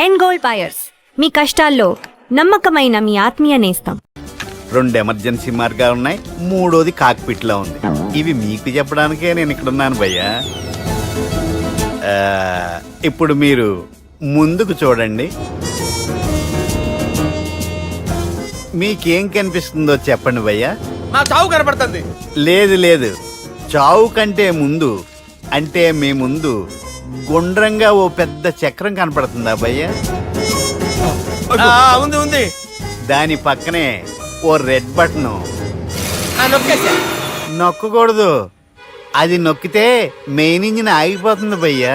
End gold buyers, మీ కష్టాల్లో నమ్మకమైన మీ ఆత్మీయ నేస్తం. 2 ఎమర్జెన్సీ మార్గాలు ఉన్నాయి, 3వది కాక్పిట్ లో ఉంది. ఇవి మీకు చెప్పడానికే నేను ఇక్కడ ఉన్నాను భయ్యా. ఇప్పుడు మీరు ముందుకు చూడండి. మీకేం కనిపిస్తుందో చెప్పండి భయ్యా. నా చావు కనపడుతుంది. లేదు లేదు, చావు కంటే ముందు అంటే మీ ముందు గుండ్రంగా ఓ పెద్ద చక్రం కనపడుతుందా భయ్యా? ఉంది ఉంది. దాని పక్కనే ఓ రెడ్ బటన్. నొక్కకూడదు, అది నొక్కితే మెయిన్ ఇంజిన్ ఆగిపోతుంది భయ్యా.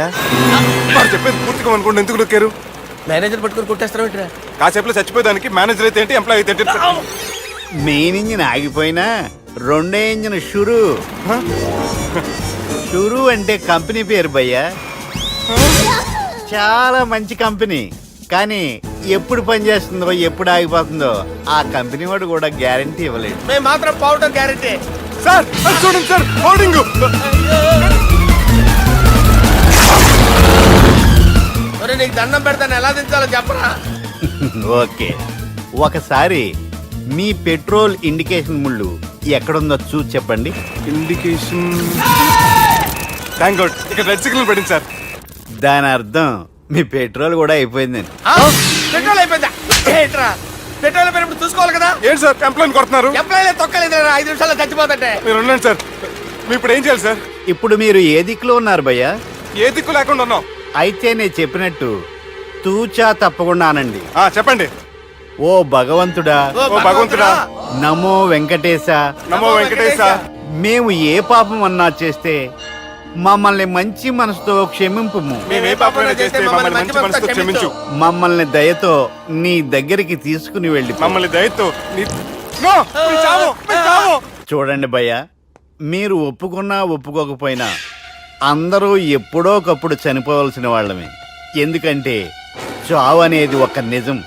చెప్పేది పూర్తిగా అనుకోండి. ఎందుకు నొక్కారు? మేనేజర్ పట్టుకుని కొట్టేస్తారా? కాసేపులో చచ్చిపోయేదానికి మేనేజర్ అయితే ఏంటి, ఎంప్లాయ్ అయితే ఏంటి? మెయిన్ ఇంజిన్ ఆగిపోయినా రెండో ఇంజిన్ షురు. షురు అంటే కంపెనీ పేరు భయ్యా. చాలా మంచి కంపెనీ, కానీ ఎప్పుడు పనిచేస్తుందో ఎప్పుడు ఆగిపోతుందో ఆ కంపెనీ వాడు కూడా గ్యారంటీ ఇవ్వలేదు. మేము మాత్రం పౌడర్ గ్యారంటీ. సార్ చూడండి సార్, హోర్డింగ్. నీకు దండం పెడతాను, ఎలా దించాలో చెప్పరా? ఓకే, ఒకసారి మీ పెట్రోల్ ఇండికేషన్ ముళ్ళు ఎక్కడుందో చూసి చెప్పండి. ఇండికేషన్. థ్యాంక్ గాడ్, ఇక్కడ రెడ్ సిగ్నల్ పడింది సార్. దాని అర్థం మీ పెట్రోల్ కూడా అయిపోయిందని. పెట్రోల్ అయిపోయిందా? పెట్రోల్ అయిపోయినప్పుడు చూసుకోవాలి కదా. ఏంటి సార్ ఎంప్లాయ్ కొడుతున్నారు? ఎంప్లాయ్ తొక్కలేదు, 5 నిమిషాల్లో చచ్చిపోతుంటే. మీరు ఉండండి సార్. మీరు ఇప్పుడు ఏం చేయాలి సార్? ఇప్పుడు మీరు ఏ దిక్కులో ఉన్నారు భయ్యా? ఏ దిక్కు లేకుండా ఉన్నాం. అయితే నేను చెప్పినట్టు తూచా తప్పకుండా అనండి. చెప్పండి. ఓ భగవంతుడా, ఓ భగవంతుడా, నమో వెంకటేశ, నమో వెంకటేశ. మేము ఏ పాపం అన్నా చేస్తే మమ్మల్ని మంచి మనసుతో క్షమింపు. మేమే పాపమైనా చేస్తే మమ్మల్ని మంచి మనసుతో క్షమించు. మమ్మల్ని దయతో నీ దగ్గరికి తీసుకుని వెళ్ళి మమ్మల్ని దయతో చూడండి భయ్యా, మీరు ఒప్పుకున్నా ఒప్పుకోకపోయినా అందరూ ఎప్పుడో ఒకప్పుడు చనిపోవలసిన వాళ్ళమే. ఎందుకంటే చావు అనేది ఒక నిజం,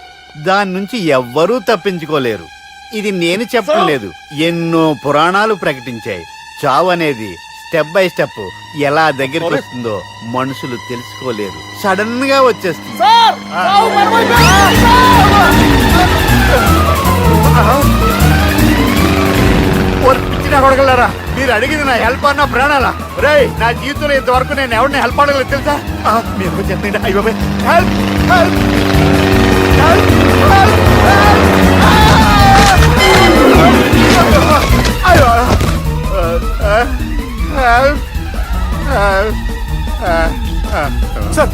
దాని నుంచి ఎవ్వరూ తప్పించుకోలేరు. ఇది నేను చెప్పడం లేదు, ఎన్నో పురాణాలు ప్రకటించాయి. చావు అనేది స్టెప్ బై స్టెప్ ఎలా దగ్గరికి వస్తుందో మనుషులు తెలుసుకోలేరు, సడన్ గా వచ్చేస్తుంది. కొడగలరా, మీరు అడిగింది నా హెల్ప్ అన్న ప్రాణాలా? రే, నా జీవితంలో ఇంతవరకు నేను ఎవరిని హెల్ప్ అడగలేదు తెలుసా? మీరు చెప్పండి. అయ్యో హెల్ప్ హెల్ప్ సార్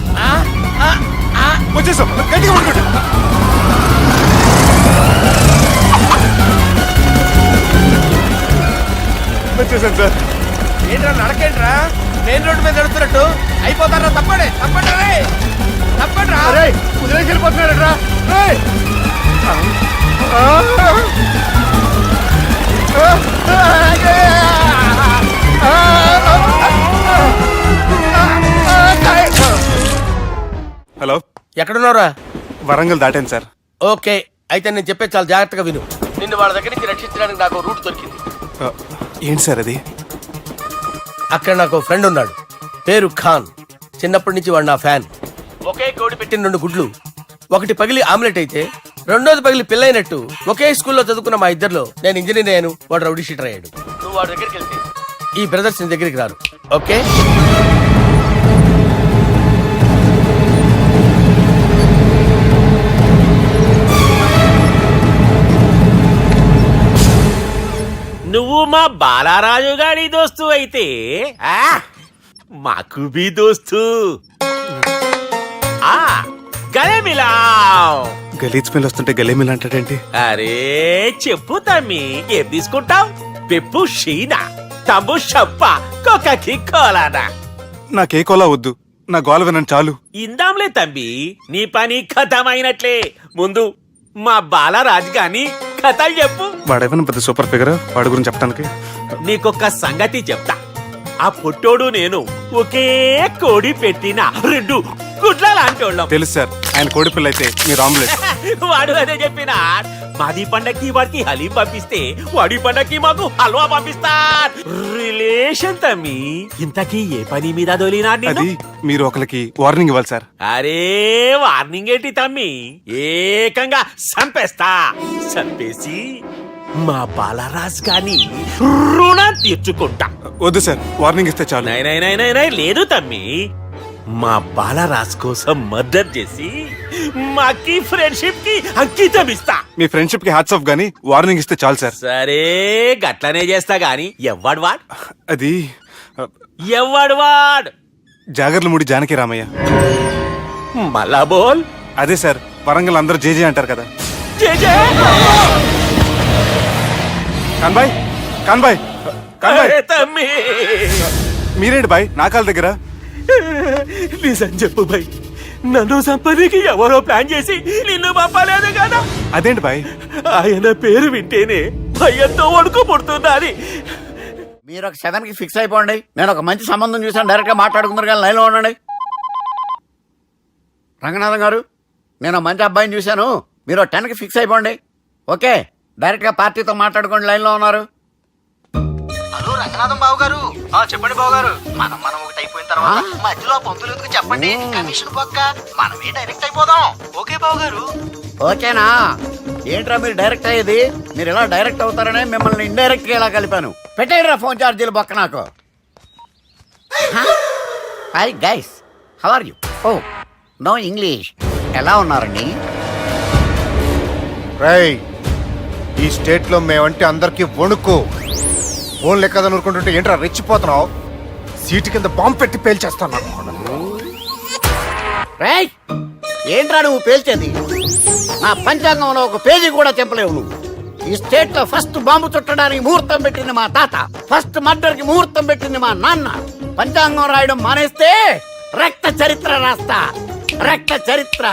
వచ్చేసాం. గట్టిగా పడుకోండి. వచ్చేసాను సార్. ఏంట్రా నడకేంట్రా? మెయిన్ రోడ్డు మీద నడుస్తున్నట్టు అయిపోతారా? తప్పండి తప్పండి రే, తప్పండి రా. కుదిరేసి వెళ్ళిపోతున్నారా? హలో, ఎక్కడున్నారా? వరంగల్ దాటాను సార్. ఓకే, అయితే నేను చెప్పేది చాలా జాగ్రత్తగా విను. నిన్ను వాళ్ళ దగ్గర నుంచి రక్షించడానికి నాకు రూట్ దొరికింది. ఏంటి సార్ అది? అక్కడ నాకు ఫ్రెండ్ ఉన్నాడు, పేరు ఖాన్. చిన్నప్పటి నుంచి వాడు నా ఫ్యాన్. ఒకే కోడి పెట్టిన 2 గుడ్లు, ఒకటి పగిలి ఆమ్లెట్ అయితే రెండోది పగిలి పిల్లైనట్టు ఒకే స్కూల్లో చదువుకున్న మా ఇద్దరిలో నేను ఇంజనీర్ అయ్యాను, వాడు రౌడీ షీటర్ అయ్యాడు. నువ్వు వాడి దగ్గరికి వెళ్తే ఈ బ్రదర్స్ నీ దగ్గరికి రారు. ఓకే? నువ్వు మా బాలారాజు గారి దోస్తు అయితే మాకు బి దోస్తు. గలేమిలావ్. గలీజ్ స్మెల్ వస్తుంటే గలేమిలా అంటాడేంటి? అరే చెప్పు తమ్మి, ఏం తీసుకుంటావు? పెప్పు షీనా, తమ్ము షప్ప, కొకకి కోలానా? నాకే కోలా వద్దు, నా గోల వినండి చాలు. ఇందాంలే తమ్మి, నీ పని ఖతమైనట్లే. ముందు మా బాలరాజు గాని కథలు చెప్పు. వాడేమైనా పెద్ద సూపర్ ఫిగర్, వాడి గురించి చెప్పడానికి. నీకొక్క సంగతి చెప్తా. ఆ పుట్టోడు నేను ఒకే కోడి పెట్టిన 2 గుడ్ల లాంటి వాళ్ళం. తెలుసు సార్, ఆయన కోడి పిల్ల అయితే మీరు ఆమ్లెట్. వాడు అదే చెప్పిన మాది పండక్కి వాడికి హలీం పంపిస్తే వాడి పండక్కి మాకు హల్వా పంపిస్తా రిలేషన్ తమ్మి. ఇంతకీ ఏ పని మీద దొలినా అది మీరు ఒకరికి వార్నింగ్ ఇవ్వాలి సార్. అరే వార్నింగ్ ఏంటి తమ్మి, ఏకంగా సంపేస్తా. సంపేసి మా బాలరాజ్ గాని రుణం తీర్చుకుంటా. వద్దు సార్, వార్నింగ్ ఇస్తే చాలు. నై లేదు తమ్మి, మా బాలరాజ్ కోసం మర్డర్ చేసి మాకి ఫ్రెండ్షిప్ కి అంకితం ఇస్తా. మీ ఫ్రెండ్షిప్ కి హ్యాట్స్ ఆఫ్ గానీ వార్నింగ్ ఇస్తే చాలు సార్. సరే గట్లనే చేస్తా గాని ఎవ్వడు వాడ్ అది ఎవ్వడు వాడ్ జాగర్లమూడి జానకి రామయ్య. మళ్ళా బోల్. అదే సార్, వరంగల్ అందరూ జేజే అంటారు కదా. జే జే. కాన్బాయ్ కాన్బాయ్ కాన్బాయ్, అరే తమ్మి, మీరేంటి బాయ్ నా కాళ్ళ దగ్గర? నిజం చెప్పు భయ్, నన్ను సంపదికి ఎవరో ప్లాన్ చేసి నిన్ను పంపలేదు కదా. అదేంటి బాయ్? ఆయన పేరు వింటేనే భయంతో వణుకు పుడుతున్నది. మీరు ఒక 7 కి ఫిక్స్ అయిపోండి. నేను ఒక మంచి సంబంధం చూసాను, డైరెక్ట్ గా మాట్లాడుకున్నారు కానీ లైన్లో ఉండండి. రంగనాథం గారు, నేను ఒక మంచి అబ్బాయిని చూశాను, మీరు 10 కి ఫిక్స్ అయిపోండి. ఓకే, డైరెక్ట్ గా పార్టీతో మాట్లాడుకోండి. లైన్లో ఉన్నారు. హలో రంగనాథం బాబు గారు. చెప్పండి బాబు గారు. మనం ఒకటి అయిపోయిన తర్వాత మధ్యలో పంతులు ఎందుకు చెప్పండి, కమిషన్ పక్క మనమే డైరెక్ట్ అయిపోదాం. ఓకే బాబు గారు. ఓకేనా? ఏంట్రా మీరు డైరెక్ట్ అయ్యేది? మీరు ఇలా డైరెక్ట్ అవుతారనే మిమ్మల్ని ఇండైరెక్ట్ గా ఇలా కలిపాను. పెట్టేయరా ఫోన్ ఛార్జీలు బొక్క నాకు. Hi guys, how are you? Oh no English. ఎలా ఉన్నారండి? రేయ్, ఈ స్టేట్ లో మేమంటే అందరికి వణుకు. ఫోన్ లెక్క అనుకుంటుంటే ఏంట్రా రెచ్చిపోతున్నావు? సీటు కింద బాంబు పెట్టి పేల్చేస్తాను. రేయ్, ఏంట్రా నువ్వు పేల్చేది? నా పంచాంగంలో ఒక పేజీ కూడా తెంపలేవు నువ్వు. ఈ స్టేట్ లో ఫస్ట్ బాంబు చుట్టడానికి ముహూర్తం పెట్టింది మా తాత, ఫస్ట్ మర్డర్ కి ముహూర్తం పెట్టింది మా నాన్న. పంచాంగం రాయడం మానేస్తే రక్త చరిత్ర రాస్తా, రక్త చరిత్ర.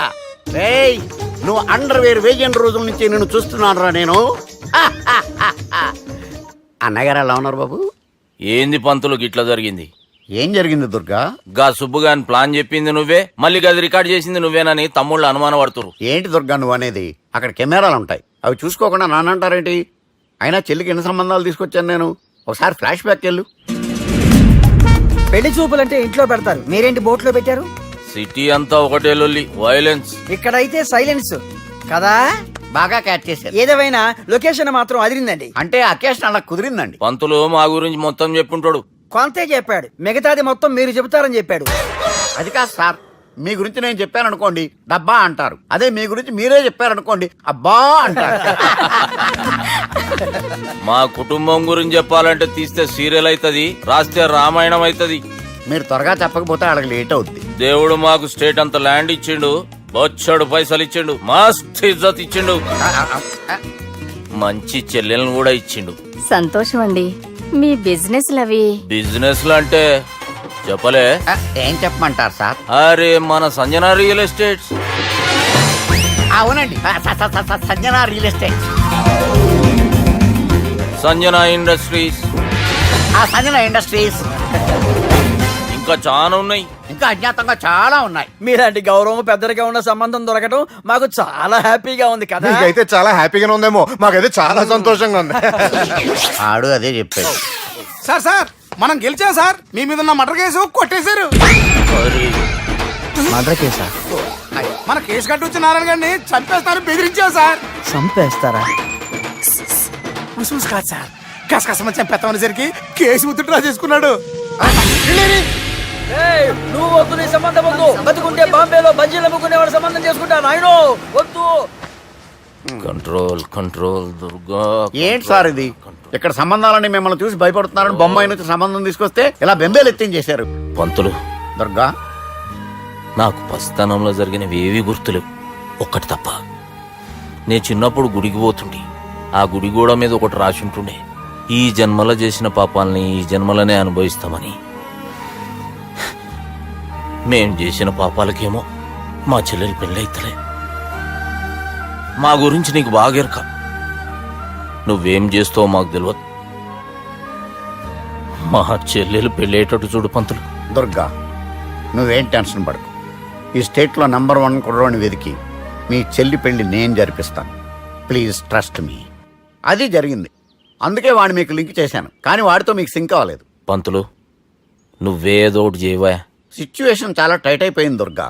రేయ్, నువ్వు అండర్వేర్ వేయని రోజుల నుంచి నిన్ను చూస్తున్నాను రా నేను. అన్నగారు ఎలా ఉన్నారు బాబు? ఏంది పంతులు గిట్లా జరిగింది? ఏం జరిగింది దుర్గా? గా సుబ్బుగాని ప్లాన్ చెప్పింది నువ్వే, మళ్ళీ గది రికార్డ్ చేసింది నువ్వేనని తమ్ముళ్ళు అనుమానం పడుతురు. ఏంటి దుర్గా నువ్వు అనేది? అక్కడ కెమెరాలు ఉంటాయి, అవి చూసుకోకుండా నానంటారేంటి? అయినా చెల్లికి ఎన్ని సంబంధాలు తీసుకొచ్చాను నేను. ఒకసారి ఫ్లాష్ బ్యాక్ వెళ్ళు. పెళ్లి చూపులంటే ఇంట్లో పెడతారు, మీరేంటి బోట్లో పెట్టారు? సిటీ అంతా ఒకటే లొల్లి, వైలెన్స్. ఇక్కడైతే సైలెన్స్ కదా. బాగా క్యాచ్ చేశారు. ఏదేమైనా లొకేషన్ మాత్రం అదిరిందండి. అంటే అకేషన్ అలా కుదిరిందండి. పంతులు మా గురించి మొత్తం చెప్పుంటాడు. కొంతే చెప్పాడు, మిగతాది మొత్తం మీరు చెబుతారని చెప్పాడు. అది కాదు సార్, మీ గురించి నేను చెప్పాను అనుకోండి డబ్బా అంటారు, అదే మీ గురించి మీరే చెప్పారనుకోండి అబ్బా అంటారు. మా కుటుంబం గురించి చెప్పాలంటే తీస్తే సీరియల్ అవుతుంది, రాస్తే రామాయణం అవుతుంది. మీరు త్వరగా చెప్పకపోతే వాళ్ళకి లేట్ అవుద్ది. దేవుడు మాకు స్టేట్ అంత ల్యాండ్ ఇచ్చిండు, బొచ్చడు పైసలు ఇచ్చిండు, మస్త్ ఇజ్జత్ ఇచ్చిండు, మంచి చెల్లెలను కూడా ఇచ్చిండు. సంతోషం అండి. మీ బిజినెస్ లవి బిజినెస్ అంటే చెప్పలే. ఏం చెప్పమంటారు సార్? అరే మన సంజన రియల్ ఎస్టేట్స్. అవునండి, Sanjana real estate, Sanjana industries, Sanjana industries, ఇంకా చాలా ఉన్నాయి. ఇంకా అజ్ఞాతంగా చాలా ఉన్నాయి. మీలాంటి గౌరవం పెద్దరిగా ఉన్న సంబంధం దొరకడం మాకు చాలా హ్యాపీగా ఉంది కదా. మీకైతే చాలా హ్యాపీగానే ఉందేమో, మాకైతే చాలా సంతోషంగా ఉంది. ఆడు అదే చెప్పాడు. సార్ సార్, మనం గెలిచాం సార్. మీ మీద ఉన్న మర్డర్ కేసు కొట్టేశారు. మర్డర్ కేసా? మన కేసు కట్టి వచ్చి నారాయణ గారిని చంపేస్తారని బెదిరించాం సార్. చంపేస్తారా? చూసి కాదు సార్, కసకసమని చంపేస్తామనేసరికి కేసు విత్డ్రా చేసుకున్నాడు. నువ్వు వద్దు, నీ సంబంధం వద్దు. బతుకుంటే బాంబేలో బజ్జీలు అమ్ముకునే వాడు సంబంధం చేసుకుంటా నాయనో, వద్దు. Control control Durga. ఏంటి సార్ ఇది? ఇక్కడ సంబంధాలని మిమ్మల్ని చూసి భయపడుతున్నారని బొమ్మాయి నుంచి సంబంధం తీసుకొస్తే ఇలా బెంబేలు ఎత్తించేశారు. పంతులు, దుర్గా, నాకు పసితనంలో జరిగినవి ఏవి గుర్తులేవు, ఒక్కటి తప్ప. నేను చిన్నప్పుడు గుడికి పోతుండే, ఆ గుడి గోడ మీద ఒకటి రాసి ఉంటుండే, ఈ జన్మలో చేసిన పాపాలని ఈ జన్మలనే అనుభవిస్తామని. మేం చేసిన పాపాలకేమో మా చెల్లెలు పెళ్ళైతలే. మా గురించి నీకు బాగా ఎరక, నువ్వేం చేస్తావో మాకు తెలియదు. మా చెల్లెలు పెళ్ళేటట్టు చూడు పంతులు. దుర్గా, నువ్వేం టెన్షన్ పడకు. ఈ స్టేట్లో నంబర్ 1 కుర్రోని వెతికి మీ చెల్లి పెళ్లి నేను జరిపిస్తాను. Please trust me. అది జరిగింది. అందుకే వాడిని మీకు లింక్ చేశాను, కానీ వాడితో మీకు సింక్ అవ్వలేదు. పంతులు నువ్వేదోటి చేయవా. సిచ్యువేషన్ చాలా టైట్ అయిపోయింది దుర్గా.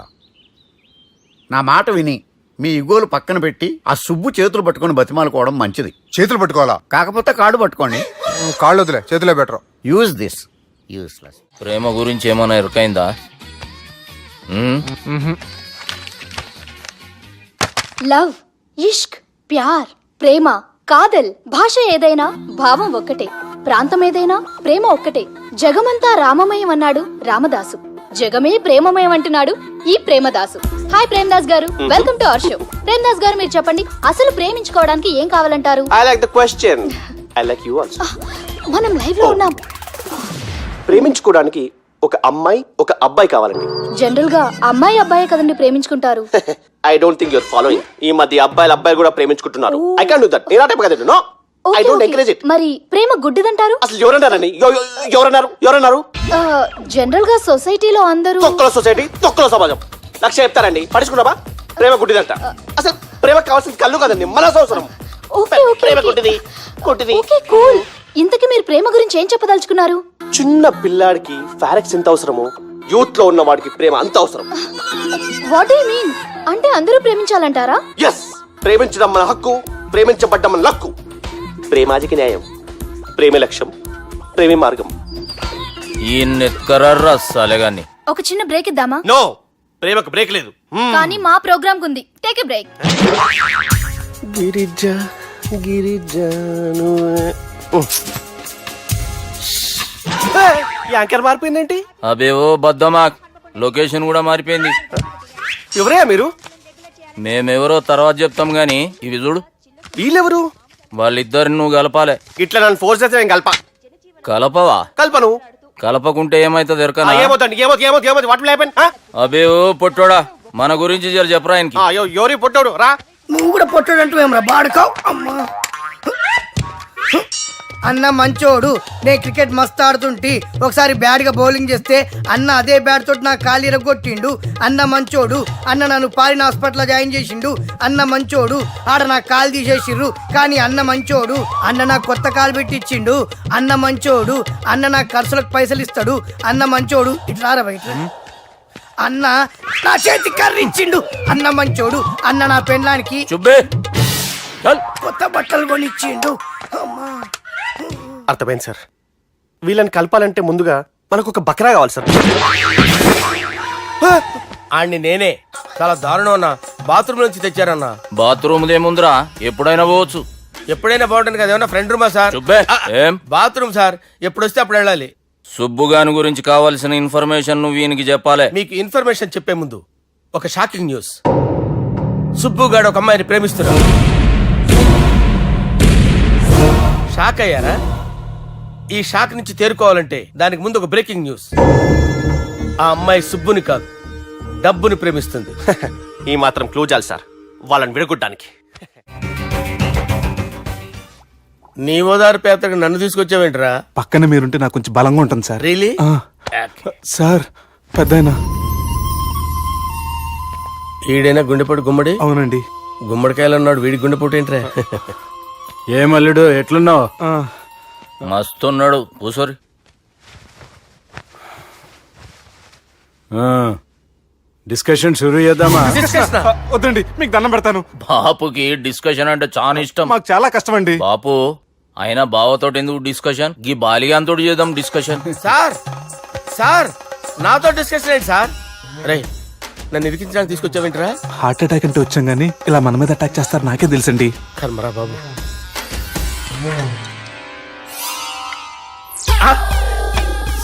నా మాట విని మీ ఇగోలు పక్కన పెట్టి ఆ సుబ్బు చేతులు పట్టుకొని బతిమాలుకోవడం మంచిది. చేతులు పట్టుకోవాలా? కాకపోతే కాడు పట్టుకోండి. కాళ్ళు వదిలే, చేతులే బెటర్. Use this. యూస్లెస్. ప్రేమ గురించి ఏమైనా ఎరుకైందా? లవ్, ఇష్క్, ప్యార్, ప్రేమ, కాదల్ భాష ఏదైనా భావం ఒక్కటే, ప్రాంతం ఏదైనా ప్రేమ ఒక్కటే. జగమంతా రామమయం అన్నాడు రామదాసు, జగమే ప్రేమమయం అంటున్నాడు ఈ ప్రేమదాసు. హాయ్ ప్రేమదాస్ గారు, welcome to our show. Premadasa గారు మీరు చెప్పండి, అసలు ప్రేమించుకోవడానికి ఏం కావాలంటారు? I like the question. I like you also. మనం లైవ్ లో ఉన్నాం. ప్రేమించుకోవడానికి ఒక అమ్మాయి ఒక అబ్బాయి కావాలండి. జనరల్ గా అమ్మాయి అబ్బాయే కదండి ప్రేమించుకుంటారు. I don't think your following. ఈ మధ్య అబ్బాయిలు కూడా ప్రేమించుకుంటున్నారు. I can't do that. నేను ఆ టైప్ కదండి. No, I don't encourage it. మరి ప్రేమ గుడ్డిదంటారు? అసలు ఎవరన్నారండి? ఎవరన్నారు? జనరల్ గా సొసైటీలో అందరూ తొక్కల సొసైటీ, తొక్కల సమాజం లక్ష్య చెప్తారండి. పడుచుకున్నావా? ప్రేమ గుడ్డిదంట. అసలు ప్రేమ కావాల్సింది కళ్ళు కదండి, మనసు అవసరం. ప్రేమ గుడ్డిది. Okay cool. ఇంతకీ మీరు ప్రేమ గురించి ఏం చెప్పదలుచుకున్నారు? చిన్న పిల్లాడికి ఫారెక్స్ ఎంత అవసరమో యూత్ లో ఉన్న వాడికి ప్రేమ అంత అవసరం. What do you mean? అంటే అందరూ ప్రేమించాలంటారా? ఎస్, ప్రేమించడం మన హక్కు, ప్రేమించబడ్డం మన లక్కు. ప్రేమాజికి న్యాయం, ప్రేమే లక్ష్యం, ప్రేమే మార్గం. ఈ నెత్కరర్రా సాలెగాన్ని. ఒక చిన్న బ్రేక్ ఇద్దామా? నో, ప్రేమకు బ్రేక్ లేదు. కానీ మా ప్రోగ్రామ్ కుంది. Take a break. యాంకర్ మారిపోయిందేంటి? అబేవో బద్దమాక్, లొకేషన్ కూడా మారిపోయింది. ఎవరయ్యా మీరు? మేమెవరో తర్వాత చెప్తాం గాని ఇవి చూడు. వీళ్ళెవరు? వాళ్ళిద్దరిని నువ్వు కలపాలే. ఇట్లా నన్ను ఫోర్స్ చేస్తే నేను కలపవా? కల్పను. కలపకుంటే ఏమైతుంది ఎరకనా? ఏమవుతుంది? What will happen? అబేవో పొట్టోడా, మన గురించి జర చెప్పరా ఆయనకి. ఎవరి పొట్టాడు రా. నువ్వు కూడా పొట్టాడంటూ ఏమరా బాడుకావు. అమ్మా అన్న మంచోడు. నేను క్రికెట్ మస్తు ఆడుతుంటి, ఒకసారి బ్యాట్ గా బౌలింగ్ చేస్తే అన్న అదే బ్యాట్ తోటి నా కాలు ఇరగొట్టిండు. అన్న మంచోడు. అన్న నన్ను పాలిన హాస్పిటల్ జాయిన్ చేసిండు. అన్న మంచోడు. ఆడ నా కాలు తీసేసిర్రు, కానీ అన్న మంచోడు. అన్న నాకు కొత్త కాలు పెట్టిచ్చిండు. అన్న మంచోడు. అన్న నాకు ఖర్చులకు పైసలు ఇస్తాడు. అన్న మంచోడు. ఇట్లా బయట అన్న నా చేతి కర్రీ ఇచ్చిండు. అన్న మంచోడు. అన్న నా పెళ్ళానికి చుబ్బే కొత్త బట్టలు కొనిచ్చిండు. అమ్మా అర్థమైంది సార్. వీళ్ళని కలపాలంటే ముందుగా మనకు ఒక బక్రా కావాలి సార్. ఆడిని నేనే చాలా దారుణం అన్న. బాత్రూమ్ నుంచి తెచ్చారన్నా. బాత్రూమ్ ఏముందిరా, ఎప్పుడైనా పోవచ్చు. ఎప్పుడైనా బాగుంటుంది కదా. ఏమన్నా ఫ్రెండ్ రూమా సార్? చుబ్బే ఏం బాత్రూమ్ సార్, ఎప్పుడు వస్తే అప్పుడు వెళ్ళాలి. సుబ్బుగాని గురించి కావాల్సిన ఇన్ఫర్మేషన్ నువ్వు వీనికి చెప్పాలి. మీకు ఇన్ఫర్మేషన్ చెప్పే ముందు ఒక షాకింగ్ న్యూస్. సుబ్బుగాడు ఒక అమ్మాయిని ప్రేమిస్తున్నాడు. షాక్ అయ్యారా? ఈ షాక్ నుంచి తేరుకోవాలంటే దానికి ముందు ఒక బ్రేకింగ్ న్యూస్. ఆ అమ్మాయి సుబ్బుని కాదు, డబ్బుని ప్రేమిస్తుంది. ఈ మాత్రం క్లూ చాలు సార్ వాళ్ళని విడగొట్టడానికి. నీ ఓదారు పేదకి నన్ను తీసుకొచ్చావేంట్రా? పక్కన మీరుంటే నాకు కొంచెం బలంగా ఉంటుంది సార్. రియలీ? సార్ పెద్దయినా. ఈడైనా గుండెపోటు గుమ్మడి? అవునండి. గుమ్మడికాయలు అన్నాడు, వీడి గుండెపోటు ఏంట్రా? ఏమల్లుడు ఎట్లున్నావు? మస్తున్నాడు. కూసోరి. డిస్కషన్ షురూ చేద్దామా? వద్దండి, మీకు దండం పెడతాను. బాపుకి డిస్కషన్ అంటే చాలా ఇష్టం. మాకు చాలా కష్టం అండి. బాపు అయినా బావతోటి ఎందుకు డిస్కషన్? గీ బాలిగాంతోటి చేద్దాం డిస్కషన్. సార్ సార్ నాతో డిస్కషన్ ఏంటి సార్? రే నన్ను ఇరికించడానికి తీసుకొచ్చావేంట్రా? హార్ట్ అటాక్ అంటే వచ్చాం గానీ ఇలా మన మీద అటాక్ చేస్తారు నాకే తెలుసండి. కర్మరా బాబు.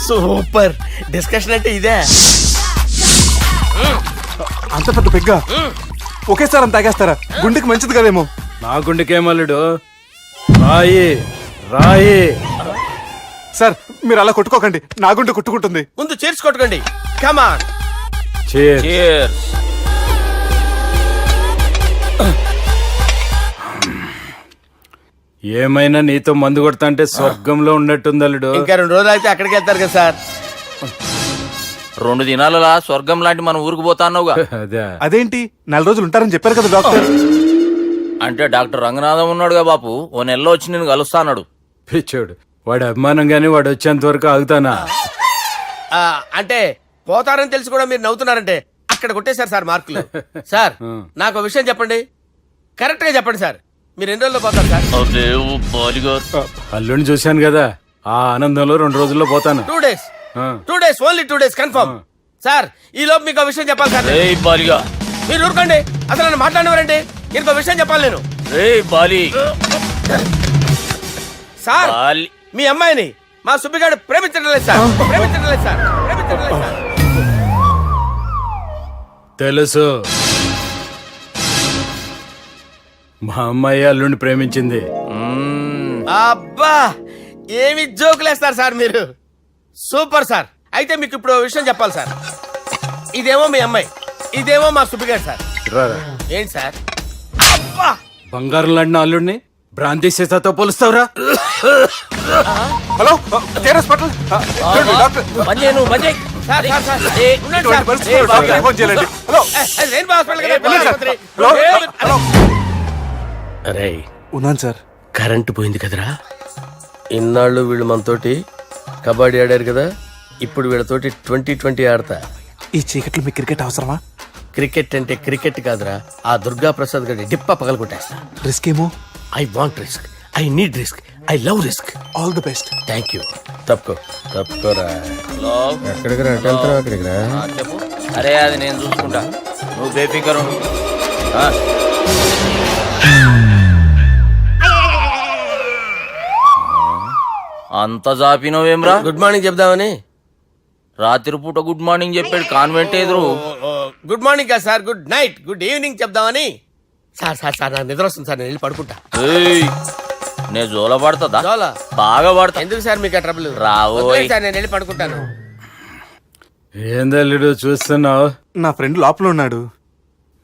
సూపర్ డిస్కషన్ అంటే ఇదే. అంత పెద్ద పెగ్గా ఒకేసారి అంత తాగేస్తారా? గుండెకి మంచిది కదేమో. నా గుండెకేమల్లుడు రాయి రాయి. సార్ మీరు అలా కొట్టుకోకండి, నా గుండె కొట్టుకుంటుంది. ముందు చేర్చి కొట్టుకోండి. కమాన్. Cheers. ఏమైనా నీతో మందు కొడతా అంటే స్వర్గంలో ఉన్నట్టుంది అల్లుడు. ఇంకా 2 రోజులు అయితే అక్కడికి వెళ్తారు కదా సార్. 2 దినాలలా స్వర్గం లాంటి మన ఊరికి పోతా అన్నావుగా. అదే అదేంటి 4 రోజులు ఉంటారని చెప్పారు కదా డాక్టర్. అంటే డాక్టర్ రంగనాథం ఉన్నాడుగా బాపు, ఓ నెలలో వచ్చి నేను కలుస్తా అన్నాడు. పిచ్చోడు, వాడి అభిమానంగానే వాడు వచ్చేంత వరకు ఆగుతానా? అంటే పోతారని తెలిసి కూడా మీరు నవ్వుతున్నారంటే అక్కడ కొట్టేశారు సార్ మార్కులు. సార్ నాకు ఒక విషయం చెప్పండి, కరెక్ట్ గా చెప్పండి సార్, మీరు ఎన్ని రోజుల్లో పోతారు సార్? అదే ఓ బాలిగారు, అల్లుడిని చూశాను కదా, ఆ ఆనందంలో 2 రోజుల్లో పోతాను. 2 days, 2 days, only 2 days confirm. Sir ఈ లోపు మీకు ఒక విషయం చెప్పాలి సార్. రేయ్ బాలిగా, మీరు ఊరుకోండి, అసలు నన్ను మాట్లాడినవారండి, ఇంకో విషయం చెప్పాలి నేను. రేయ్ బాలి, సార్ బాలి. మీ అమ్మాయిని మా సుబ్బిగాడు ప్రేమించడం లేదు సార్, ప్రేమించడం లేదు సార్, ప్రేమించడం లేదు సార్. తెలుసు, మా అమ్మాయి అల్లుడిని ప్రేమించింది. అబ్బా ఏమి జోకులేస్తారు సార్ మీరు, సూపర్ సార్. అయితే మీకు ఇప్పుడు ఓ విషయం చెప్పాలి సార్. ఇదేమో మీ అమ్మాయి, ఇదేమో మా సుబ్బిగాడు సార్. రారా. ఏంటి సార్? అబ్బా బంగారం లాంటి నా అల్లుడిని భ్రాంతి సీతతో పోలుస్తావురా? Hello Care hospital doctor. బంజేను బంజే. సార్ సార్ సార్ ఉండండి ఇటువంటి సార్. పరిస్థితుల్లో డాక్టర్ని ఫోన్ చేయాలండి. హలో అది రెయిన్బో హాస్పిటల్ కదా, వెళ్ళండి సార్. ఆసుపత్రి. హలో. అరే ఉన్నాను సార్. కరెంటు పోయింది కదరా, ఇన్నాళ్ళు వీళ్ళు మనతోటి కబడ్డీ ఆడారు కదా, ఇప్పుడు వీళ్ళతోటి 2020 ఆడతా. ఈ చీకట్లో మీకు క్రికెట్ అవసరమా? క్రికెట్ అంటే క్రికెట్ కాదురా, ఆ దుర్గా ప్రసాద్ గారి డిప్ప పగల కొట్టేస్తా. రిస్క్ ఏమో. I want risk, I need risk, I love risk. All the best. Thank you. తప్పుకోరా. హలో, ఎక్కడికి రా, వెళ్తారా అక్కడికి రా. చెప్పు. అరే అది నేను చూసుకుంటా, నువ్వు బేఫికర్ ఉండు. అంత జాపినవేమ్రా? గుడ్ మార్నింగ్ చెప్దామని. రాత్రి పూట గుడ్ మార్నింగ్ చెప్పాడు కాన్వెంట్ ఎదురు. గుడ్ మార్నింగ్ కాదు sir, good night, good evening చెప్దామని. సార్ సార్ సార్ నాకు నిద్ర వస్తుంది సార్, నేను వెళ్ళి పడుకుంటా. ఏయ్, నే జోల పడుతుందా? జోలా? బాగా పడతా. ఎందుకు సార్ మీకు ఆ ట్రబుల్? రావోయ్. వదిలేయ్ సార్, నేను వెళ్ళి పడుకుంటాను. ఏందల్లుడు చూస్తున్నావు? నా ఫ్రెండ్ లోపల ఉన్నాడు.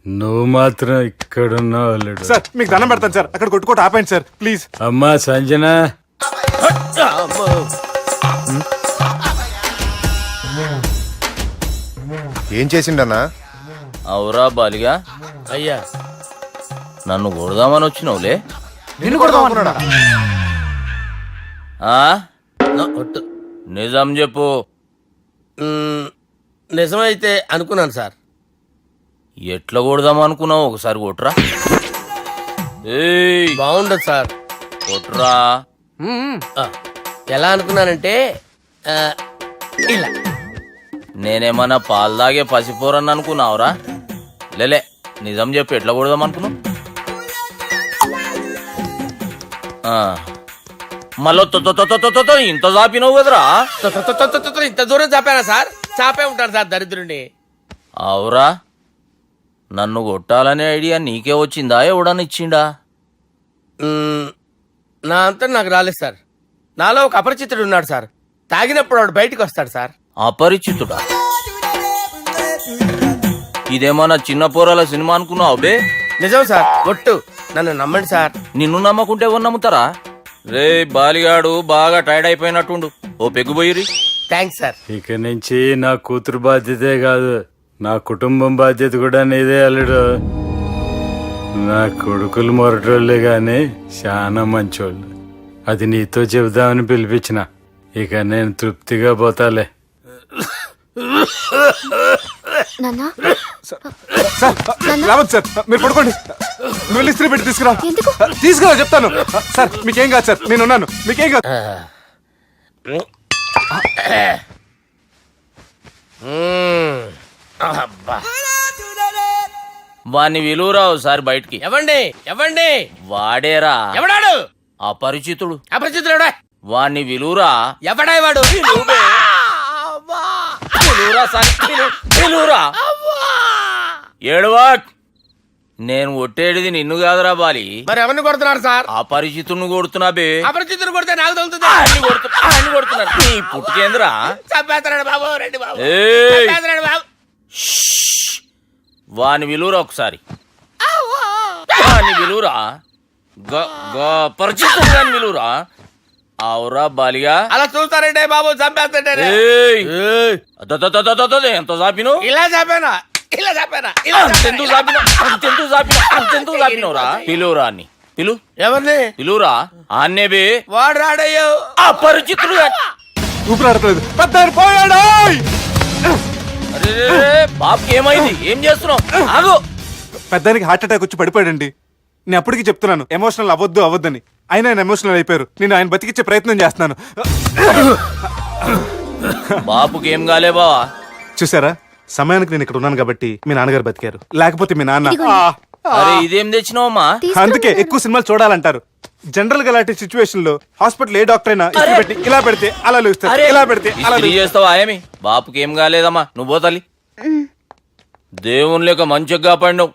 నువ్వు మాత్రం ఇక్కడున్నావు అల్లుడు. సార్ మీకు దండం పెడతాను సార్, అక్కడ కొట్టుకోట ఆపండి సార్ ప్లీజ్. అమ్మా సంజన, అమ్మో. ఏం చేసిండన్నా? అవురా బాలిగా, అయ్యా నన్ను కొడదామని వచ్చినావులే. నిన్ను కొడదాం అనుకున్నాడా? ఆ? ఒట్టు. నిజం చెప్పు. నిజమైతే అనుకున్నాను సార్. ఎట్లా కొడదాం అనుకున్నావు? ఒకసారి కొట్రా. ఏయ్, బాగుండదు సార్. కొట్రా. ఆ, ఎలా అనుకున్నానంటే ఆ, ఇలా. నేనేమన్నా పాలు తాగే పసిపోరని అనుకున్నావురా? లేలే, నిజం చెప్పు, ఎట్లా కొడదాం అనుకున్నావు? మళ్ళీ ఇంత చాపినావు కదరా? ఇంత దూరం చాపానా సార్? చాపే ఉంటాను సార్ దరిద్రుడిని. అవురా, నన్ను కొట్టాలనే ఐడియా నీకే వచ్చిందా? ఎవడన్నా ఇచ్చిండా? నా అంతా నాకు రాలేదు సార్. నాలో ఒక అపరిచితుడు ఉన్నాడు సార్, తాగినప్పుడు వాడు బయటికి వస్తాడు సార్. అపరిచితుడా? ఇదేమన్నా చిన్న పోరాల సినిమా అనుకున్నావు బే? నిజం సార్, ఒట్టు, నన్ను నమ్మండి సార్. నిన్ను నమ్మకుంటే ఎవరు నమ్ముతారా? రే బాలిగాడు బాగా టైర్డ్ అయిపోయినట్టుండు, ఓ పెగ్గుబోయిరి. Thanks sir. ఇక నుంచి నా కూతురు బాధ్యతే కాదు, నా కుటుంబం బాధ్యత కూడా నీదే అల్లుడు. నా కొడుకులు మొరటోళ్ళే గాని చాలా మంచోళ్ళు. అది నీతో చెబుదామని పిలిపించిన. ఇక నేను తృప్తిగా పోతాలే. సార్ రావద్దు సార్, మీరు పడుకోండి. నువ్వు వెళ్ళి ఇస్త్రీ పెట్టి తీసుకురా. తీసుకురా చెప్తాను. సార్ మీకేం కాదు సార్, నేను ఉన్నాను, మీకేం కాదు. వాణ్ణి విలువరా ఒకసారి బయటికి. ఎవండి ఎవండి? వాడేరా, ఎవడాడు? అపరిచితుడు. అపరిచితుడు ఎవడా? వాణ్ణి విలువరా. ఎవడా వాడు? విలువరా సార్, విలువరా. ఏడవా, నేను ఒట్టేడిది నిన్ను కాదురా బాలి. మరి ఎవరిని కొడుతున్నారు సార్? అపరిచితుడిని కొడుతున్నా బే. అపరిచితుడు కొడితే నాకు తగులుతుంది. కొడుతున్నారు నీ పుట్టుకేంద్రా? చంపేస్తున్నాడు బాబు, రండి బాబు. ఏయ్, చంపేస్తున్నాడు బాబు. వాని విలువరా ఒకసారి. వాని విలువరా. పరిచితుడు విలువరా. అవురా బాలిగా అలా చూస్తారంటే బాబు చంపేస్తాడే ఏయ్! ఎంత చాపిను ఇలా చంపానా ఇలా చంపానా ఇలా అంతెందుకు చాపిను అంతెందుకు చాపినవురా పిలువురా అని పిలు ఎవరిని పిలువురా ఆన్నేబే వాడు రాడయ్యో అపరిచితుడు ఊపిరాడట్లేదు పెద్ద ఆయన పోయాడు అరే బాబుకి ఏమైంది ఏం చేస్తున్నావు ఆగు పెద్దానికి హార్ట్ అటాక్ వచ్చి పడిపోయాడండి నేను అప్పటికి చెప్తున్నాను ఎమోషనల్ అవ్వద్దని ఆయన ఆయన ఎమోషనల్ అయిపోయారు నేను ఆయన బతికిచ్చే ప్రయత్నం చేస్తున్నాను బాబుకి ఏం కాలే బావా చూసారా సమయానికి నేను ఇక్కడ ఉన్నాను కాబట్టి మీ నాన్నగారు బతికారు లేకపోతే మీ నాన్న అరే ఇదేం తెచ్చినావమ్మా అందుకే ఎక్కువ సినిమాలు చూడాలంటారు జనరల్ గా అలాంటి సిచ్యువేషన్ లో హాస్పిటల్ ఏ డాక్టర్ అయినా ఇస్త్రీ పెట్టి ఇలా పెడితే అలా లూస్తారు ఇలా పెడితే అలా ఇస్త్రీ చేస్తావా ఏమి బాపుకి ఏం కాలేదమ్మా నువ్వు పోతాలి దేవుని లేక మంచిగా పడినావు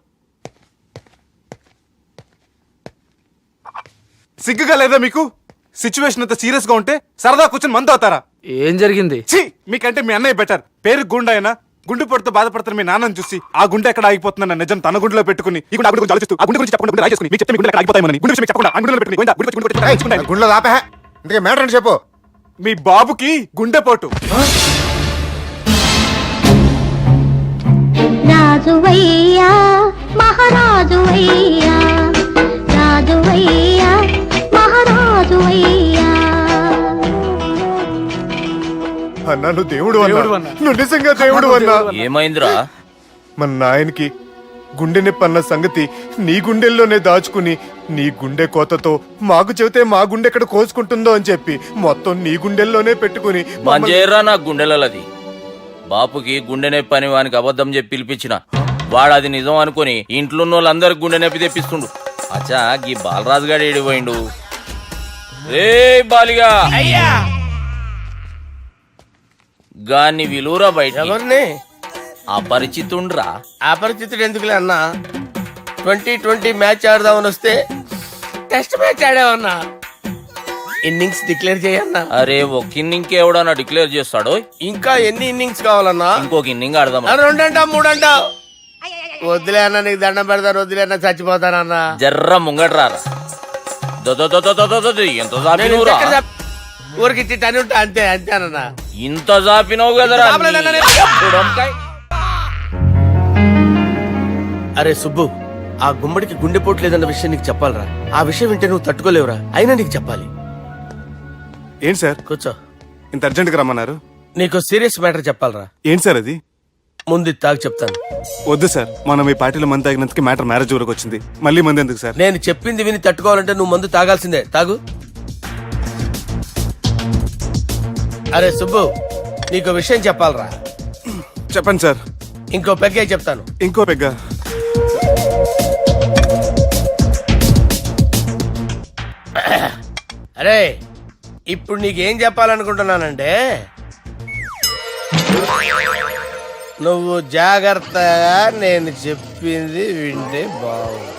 సిగ్గుగా లేదా మీకు సిచ్యువేషన్ అంత సీరియస్ గా ఉంటే సరదా కూర్చొని మందు అవుతారా ఏం జరిగింది? ఛీ మీకంటే మీ అన్నయ్య బెటర్ పేరు గుండె అయినా గుండె పొడితో బాధపడతారు మీ నాన్నని చూసి ఆ గుండె ఎక్కడ ఆగిపోతుందన్న నిజం తన గుండెలో పెట్టుకుని ఈ గుండె గురించి ఆలోచిస్తూ ఆ గుండె గురించి చెప్పకుండా గుండె రాజేసుకుని మీకు చెప్తే మీ గుండె ఎక్కడ ఆగిపోతాయని గుండె విషయం చెప్పకుండా ఆ గుండెలో పెట్టుకుని గోవిందా, గుండె గురించి గుండె రాయించుకుంటాను. గుండెలో దాపే ఇందుకే మ్యాటర్ అని చెప్పు. మీ బాబుకి గుండెపోటు రాజువయ్యా మహారాజువయ్యా రాజువయ్యా మహారాజువయ్యా అన్నా నువ్వు దేవుడు అన్నా నువ్వు నిజంగా దేవుడు అన్నా. ఏమైందిరా మన నాయనకి గుండె నొప్పి అన్న సంగతి నీ గుండెల్లోనే దాచుకుని నీ గుండె కోతతో మాకు చెబితే మా గుండె ఎక్కడ కోసుకుంటుందో అని చెప్పి మొత్తం నీ గుండెల్లోనే పెట్టుకుని మంజేరా నా గుండెలది బాపుకి గుండె నొప్పి అని వానికి అబద్ధం చెప్పి పిలిపించిన వాడు అది నిజం అనుకుని ఇంట్లో ఉన్న వాళ్ళందరికి గుండె నొప్పి తెప్పిస్తుండు అచ్చా గీ బాలరాజు గారు ఏడిపోయిండు రే బాలిగా అయ్యా గాన్ని విలువరా బయట ఎవరిని అపరిచితుండ్రా అపరిచితుడు ఎందుకులే అన్నా 2020 మ్యాచ్ ఆడదామని వస్తే టెస్ట్ మ్యాచ్ ఆడామన్నా ఇన్నింగ్స్ డిక్లేర్ చేయన్నా. అరే ఒక ఇన్నింగ్ ఎవడన్నా డిక్లేర్ చేస్తాడో ఇంకా ఎన్ని ఇన్నింగ్స్ కావాలన్నా? ఇంకొక ఇన్నింగ్ ఆడదాం రెండంటావు మూడంటావు వద్దులే అన్న నీకు దండం పెడతాను వద్దులే అన్న చచ్చిపోతానన్నా. జర్ర ముంగట్రారా ఎంత జాపినవురా ఊరికి టని ఉంటా అంతే అంతేనన్నా. ఇంత జాపినవు కదరా అరే సుబ్బు ఆ గుమ్మడికి గుండెపోటు లేదన్న విషయం నీకు చెప్పాలరా. ఆ విషయం వింటే నువ్వు తట్టుకోలేవురా. అయినా నీకు చెప్పాలి. ఏంటి సార్ కూర్చో. ఇంత అర్జెంట్ గా రమ్మన్నారు? నీకు సీరియస్ మ్యాటర్ చెప్పాలరా. ఏంటి సార్ అది? ముందు ఇది తాగు చెప్తాను. వద్దు సార్ మనం ఈ పార్టీలో మంది తాగినందుకు మ్యాటర్ మ్యారేజ్ వరకు వచ్చింది మళ్ళీ మంది ఎందుకు సార్? నేను చెప్పింది విని తట్టుకోవాలంటే నువ్వు మందు తాగాల్సిందే. తాగు. అరే సుబ్బు నీకు విషయం చెప్పాలరా. చెప్పండి సార్. ఇంకో పెగ్గే చెప్తాను. ఇంకో పెగ్గ? అరే ఇప్పుడు నీకేం చెప్పాలనుకుంటున్నానంటే నువ్వు జాగ్రత్తగా నేను చెప్పింది వింటే బాగుంది.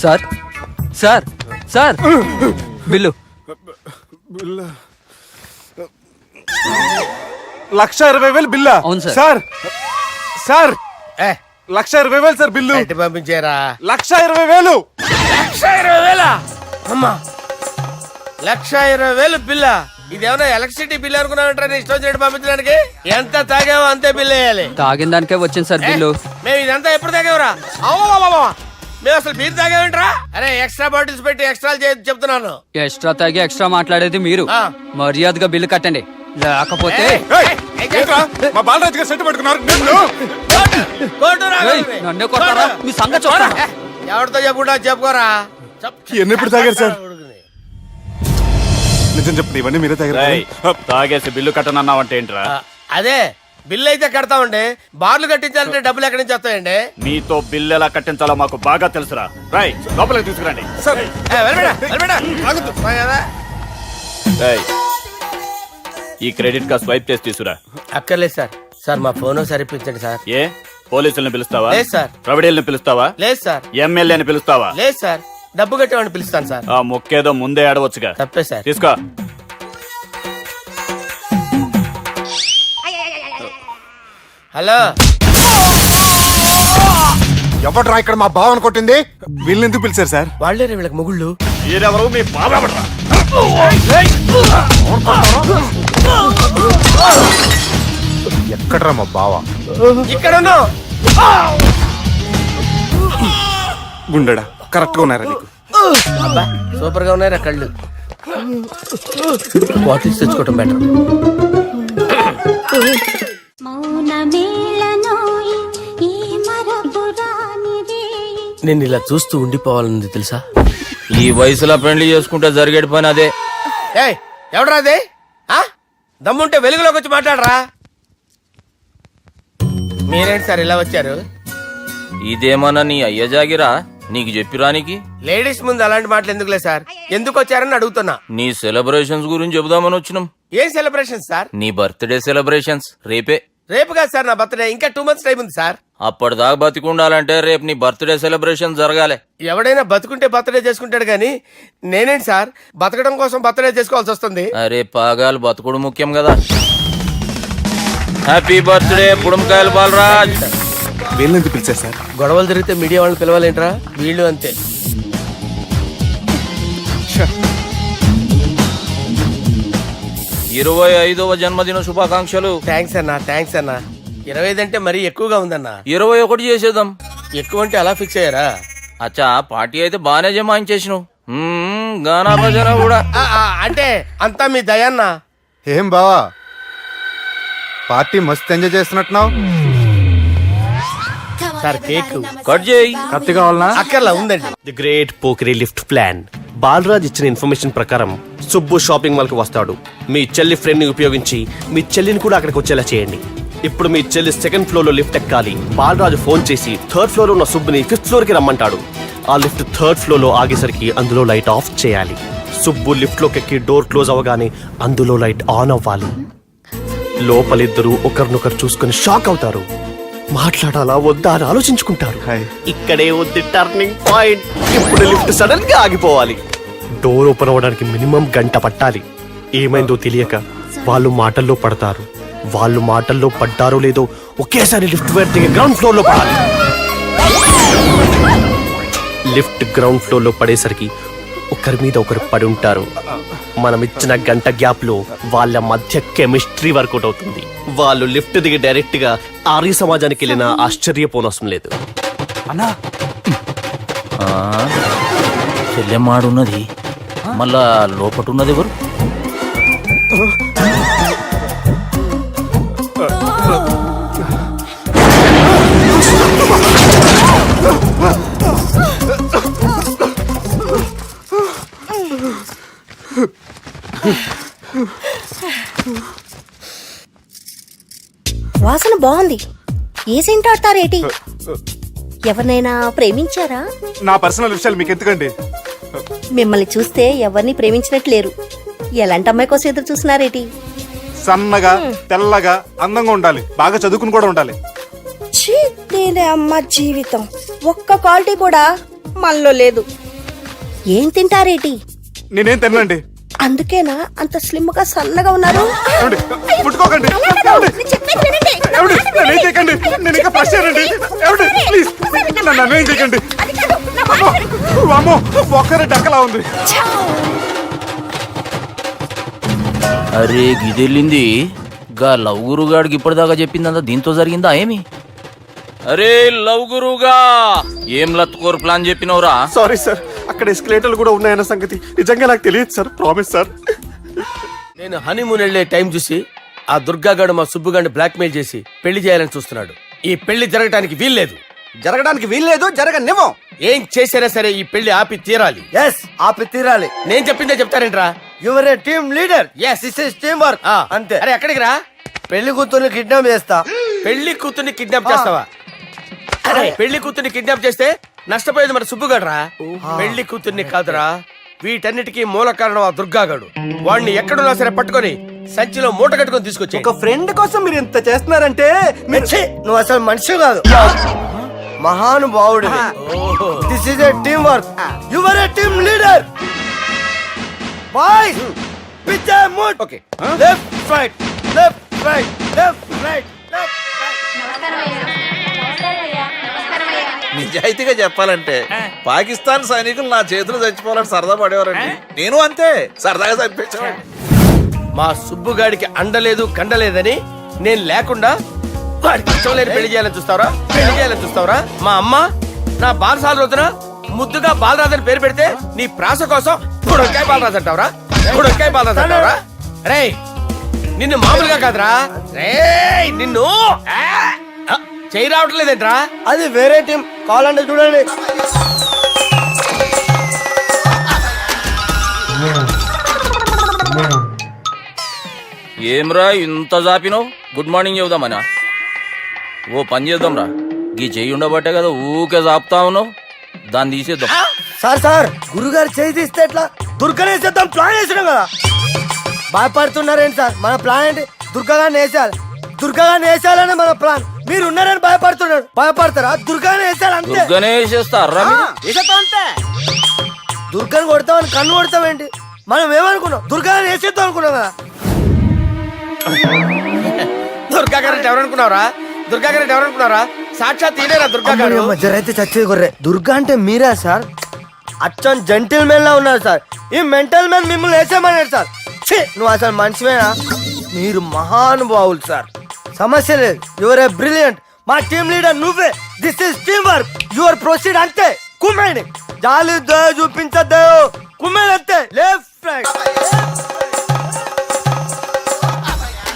సార్ సార్ సార్ బిల్లు 1,20,000 బిల్లా? అవును సార్. సార్ సార్ ఏ 1,20,000 సార్ బిల్లు. బయట పంపించేరా. 1,20,000. 1,20,000 అమ్మా 1,20,000 బిల్లా? ఇదేమన్నా ఎలక్ట్రిసిటీ బిల్ అనుకున్నామంటారా? నీ ఇష్టం చేయడం పంపించడానికి ఎంత తాగావో అంతే బిల్ వేయాలి. తాగిన దానికే వచ్చింది సార్ బిల్లు. మేము ఇదంతా ఎప్పుడు తాగేవరా? మేము అసలు బీర్ తాగేమంటారా? అరే ఎక్స్ట్రా బాటిల్స్ పెట్టి ఎక్స్ట్రా చెప్తున్నాను. ఎక్స్ట్రా తాగి ఎక్స్ట్రా మాట్లాడేది మీరు. ఆ. మర్యాదగా బిల్లు కట్టండి లేకపోతే ఏయ్, ఏంట్రా? మా బాలరాజు గారు సెట్ పట్టుకున్నారు. ఏయ్, నన్నే కొడతారా? మీ సంగతి చూడరా? ఎవరితో చెప్పుకుంటా చెప్పుకోరా. ఎన్ని ఎప్పుడు తాగారు సార్? నిజం చెప్పండి ఇవన్నీ మీరే తాగారు? తాగేసి బిల్లు కట్టనన్నావంటే ఏంట్రా? అదే బిల్లు అయితే కడతామండి. బార్లు కట్టించాలంటే డబ్బులు ఎక్కడి నుంచి వస్తాయండి? మీతో బిల్లు ఎలా కట్టించాలో మాకు బాగా తెలుసురా. రై లోపలికి తీసుకురండి. సార్ ఈ క్రెడిట్ కార్డ్ స్వైప్ చేసి తీసుకురా. అక్కర్లేదు సార్. సార్ మా ఫోన్ సరిపించండి సార్. ఏ పోలీసుల్ని పిలుస్తావా? లేదు సార్. ప్రొవిడీల్ని పిలుస్తావా? లేదు సార్. ఎమ్మెల్యేని పిలుస్తావా? లేదు సార్. డబ్బు కట్టేవాడిని పిలుస్తాను సార్. ఆ మొక్కేదో ముందే ఆడవచ్చుగా. తప్పే సార్. తీసుకో. హలో, ఎవడ్రా ఇక్కడ మా బావని కొట్టింది? వీళ్ళని ఎందుకు పిలిచారు సార్? వాళ్ళేరే వీళ్ళకి మొగుళ్ళు. మీరెవరు? మీ బాబా ఎక్కడ్రా మా బావ? ఇక్కడ ఉన్నావు. గుండెడా కరెక్ట్ గా ఉన్నారా నీకు? అబ్బా సూపర్ గా ఉన్నాయిరా కళ్ళు. బాటిల్స్ తెచ్చుకోవటం బెటర్. నేను ఇలా చూస్తూ ఉండిపోవాలని తెలుసా? ఈ వయసులో పెళ్లి చేసుకుంటే జరిగేటి పని అదే. ఏయ్ ఎవడరా అదే? దమ్ముంటే వెలుగులోకి వచ్చి మాట్లాడరా. మీరేంటి సార్ ఇలా వచ్చారు? ఇదేమన్నా నీ అయ్య జాగిరా నీకు చెప్పిరానికి? లేడీస్ ముందు అలాంటి మాటలు ఎందుకులే సార్, ఎందుకు వచ్చారని అడుగుతున్నా. నీ సెలబ్రేషన్స్ గురించి చెబుదామని వచ్చినాం. ఏం సెలబ్రేషన్ సార్? నీ బర్త్డే సెలబ్రేషన్స్ రేపే. రేపు కాదు సార్ నా బర్త్డే, ఇంకా 2 months టైం ఉంది సార్. అప్పటిదాకా బతికుండాలంటే రేపు నీ బర్త్డే సెలబ్రేషన్ జరగాలి. ఎవడైనా బతుకుంటే బర్త్డే చేసుకుంటాడు గానీ నేనేంటి సార్ బతకడం కోసం బర్త్డే చేసుకోవాల్సి వస్తుంది? అరే పాగాలు బతుకుడు ముఖ్యం కదా. హ్యాపీ బర్త్డే పుడంకాయలు బాలరాజ్. వీళ్ళని ఎందుకు పిలిచారు సార్? గొడవలు జరిగితే మీడియా వాళ్ళని పిలవాలేంట్రా? వీళ్ళు అంతే. 25వ జన్మదిన శుభాకాంక్షలు. థ్యాంక్స్ అన్నా, థ్యాంక్స్ అన్నా. 25 అంటే మరీ ఎక్కువగా ఉందన్నా. 21 చేసేద్దాం. ఎక్కువ అంటే అలా ఫిక్స్ అయ్యారా? అచ్చా పార్టీ అయితే బానే జమాయించేసినావు. గానా భజన కూడా. అంటే అంతా మీ దయన్నా. ఏం బావా పార్టీ మస్తు ఎంజాయ్ చేస్తున్నట్టున్నావు. సార్ కేక్ కట్ చేయి. కత్తి కావాలనా? అక్కర్లా ఉందండి. ది గ్రేట్ పోకరీ లిఫ్ట్ ప్లాన్. బాలరాజ్ ఇచ్చిన ఇన్ఫర్మేషన్ ప్రకారం సుబ్బు షాపింగ్ మాల్ కి వస్తాడు. మీ చెల్లి ఫ్రెండ్ ని ఉపయోగించి మీ చెల్లిని కూడా అక్కడికి వచ్చేలా చేయండి. ఇప్పుడు మీ చెల్లి 2nd ఫ్లోర్ లో లిఫ్ట్ ఎక్కాలి. బాలరాజు ఫోన్ చేసి 3rd ఫ్లోర్ లో ఉన్న సుబ్బుని 5th ఫ్లోర్ కి రమ్మంటాడు. ఆ లిఫ్ట్ 3rd ఫ్లోర్ లో ఆగేసరికి అందులో లైట్ ఆఫ్ చేయాలి. సుబ్బు లిఫ్ట్ లోకి ఎక్కి డోర్ క్లోజ్ అవగానే అందులో లైట్ ఆన్ అవ్వాలి. లోపలిద్దరూ ఒకరినొకరు చూసుకుని షాక్ అవుతారు. మాట్లాడాలా వద్దా అని ఆలోచించుకుంటారు. ఇక్కడే ఉంది టర్నింగ్ పాయింట్. ఇప్పుడు లిఫ్ట్ సడన్ గా ఆగిపోవాలి. డోర్ ఓపెన్ అవ్వడానికి మినిమం గంట పట్టాలి. ఏమైందో తెలియక వాళ్ళు మాటల్లో పడతారు. వాళ్ళు మాటల్లో పడ్డారో లేదో ఒకేసారి లిఫ్ట్ దిగి గ్రౌండ్ ఫ్లోర్ లో పడాలి. లిఫ్ట్ గ్రౌండ్ ఫ్లోర్ లో పడేసరికి ఒకరి మీద ఒకరు పడి ఉంటారు. మనం ఇచ్చిన గంట గ్యాప్ లో వాళ్ళ మధ్య కెమిస్ట్రీ వర్కౌట్ అవుతుంది. వాళ్ళు లిఫ్ట్ దిగి డైరెక్ట్ గా ఆర్య సమాజానికి వెళ్ళినా ఆశ్చర్యపోనవసరం లేదు. అన్నా చెల్లెమ్మాడున్నది మళ్ళా లోపటున్నది ఎవరు? వాసన బాగుంది. ఏ సెంట్ ఆడతారేటి? ఎవరినైనా ప్రేమించారా? నా పర్సనల్ విషయాలు మీకు ఎందుకండి? మిమ్మల్ని చూస్తే ఎవరిని ప్రేమించినట్లేరు. ఎలాంటి అమ్మాయి కోసం ఎదురు చూస్తున్నారేటి? సన్నగా తెల్లగా అందంగా ఉండాలి. బాగా చదువుకుని కూడా ఉండాలి. అమ్మ జీవితం ఒక్క క్వాలిటీ కూడా మనలో లేదు. ఏం తింటారేటి? నేనేం తినండి. అందుకేనా అంత స్లిమ్ గా సన్నగా ఉన్నారు? ముట్టుకోకండి. నేనేం చేయకండి. నేను ఇంకా ఫ్రెష్ అయ్యానండి. ప్లీజ్ నన్ను ఏం చేయకండి. అమ్మో ఒక్కరే డక్కలా ఉంది. అరే గిదెళ్ళింది గా లవ్ గురుగాడికి ఇప్పటిదాకా చెప్పిందంతా దీంతో జరిగిందా ఏమి? అరే లవ్ గురుగా ఏం లత్కోర్ ప్లాన్ చెప్పినవురా? సారీ సార్, అక్కడ ఎస్కలేటర్లు కూడా ఉన్నాయన్న సంగతి నిజంగా నాకు తెలియదు సార్. Promise sir. నేను హనీమూన్ వెళ్లే టైం చూసి ఆ దుర్గాగాడు మా సుబ్బుగాడిని బ్లాక్మెయిల్ చేసి పెళ్లి చేయాలని చూస్తున్నాడు. ఈ పెళ్లి జరగటానికి వీల్లేదు. జరగడానికి వీల్లేదు, జరగనివ్వం. ఏం చేసినా సరే ఈ పెళ్లి ఆపి తీరాలి. ఎస్ ఆపి తీరాలి. నేను చెప్పిందే చెప్తారేంట్రా? Your a team leader. Yes. This is team work. అంతే. అరే ఎక్కడికి రా? పెళ్లి కూతుర్ని కిడ్నాప్ చేస్తా. పెళ్లి కూతుర్ని కిడ్నాప్ చేస్తావా? అరే పెళ్లి కూతుర్ని కిడ్నాప్ చేస్తే నష్టపోయేది మన సుబ్బుగాడురా. పెళ్లి కూతుర్ని కాదురా, వీటన్నిటికీ మూల కారణం ఆ దుర్గాగాడు. వాడిని ఎక్కడున్నా సరే పట్టుకొని సంచిలో మూట కట్టుకొని తీసుకొచ్చి. ఒక ఫ్రెండ్ కోసం మీరు ఇంత చేస్తున్నారంటే నువ్వు అసలు మనిషి కాదు, మహానుభావుడు. This is a team work. Your a team leader. Boys with a mood. Okay left right left right left right left right. నిజాయితీగా చెప్పాలంటే పాకిస్తాన్ సైనికులు నా చేతులు చచ్చిపోవాలని సరదా పడేవారండి. నేను అంతే సరదాగా చనిపించేవాడిని. మా సుబ్బుగాడికి అండలేదు కండలేదని నేను లేకుండా వాడికి ఇష్టం లేని పెళ్లి చేయాలని చూస్తావరా? పెళ్లి చేయాలని చూస్తావరా? మా అమ్మ నా బాలసాల రోజున ముద్దుగా బాలరాజు అని పేరు పెడితే నీ ప్రాస కోసం బుడక్కాయ బాలరాజు అంటావరా? బుడక్కాయ బాలరాజు అంటావరా? రేయ్ నిన్ను మామూలుగా కాదురా, రేయ్ నిన్ను చేయి రావట్లేదేంట్రా? అది వేరే టీం కావాలంటే చూడండి. ఏమ్రా ఇంత జాపినావు? Good morning చెబుదామనా? ఓ పని చేద్దాంరా, గీ చెయ్యి ఉండబట్టే కదా ఊకే జాపుతా ఉన్నావు, దాన్ని తీసేద్దాం. సార్ గురుగారు చేయి తీస్తే ఎట్లా? దుర్గనేసేద్దాం ప్లాన్ వేసినాం కదా. భయపడుతున్నారేంటి సార్? మన ప్లాన్ ఏంటి? దుర్గాగాన్ని వేసేయాలి. దుర్గాగాన్ని వేసేయాలని మన ప్లాన్. మీరు ఉన్నారని భయపడుతున్నాడు. భయపడతారా? దుర్గాని వేసేయాలి అంతే. దుర్గనే వేసేస్తారా? వేసేద్దాం అంతే. దుర్గాని కొడతామని కన్ను కొడతామేంటి? మనం ఏమనుకున్నాం? దుర్గాని వేసేద్దాం అనుకున్నాం కదా. దుర్గా గారు ఎవరనుకున్నారా? దుర్గా గారు ఎవరనుకున్నారా? సాక్షాత్ ఈయనేరా దుర్గా గారు. జరైతే చచ్చేది గొర్రె. దుర్గా అంటే మీరా సార్? అచ్చం జెంటిల్ మెన్ లా ఉన్నారు సార్. ఈ మెంటల్ మ్యాన్ మిమ్మల్ని వేసేమన్నాడు సార్. ఛీ, నువ్వు అసలు మనిషివేనా? మీరు మహానుభావులు సార్. సమస్య లేదు. Your a brilliant. మా టీమ్ లీడర్ నువ్వే. This is team work. Your proceed అంతే. కుమ్మేయండి. జాలి దయ చూపించద్దు.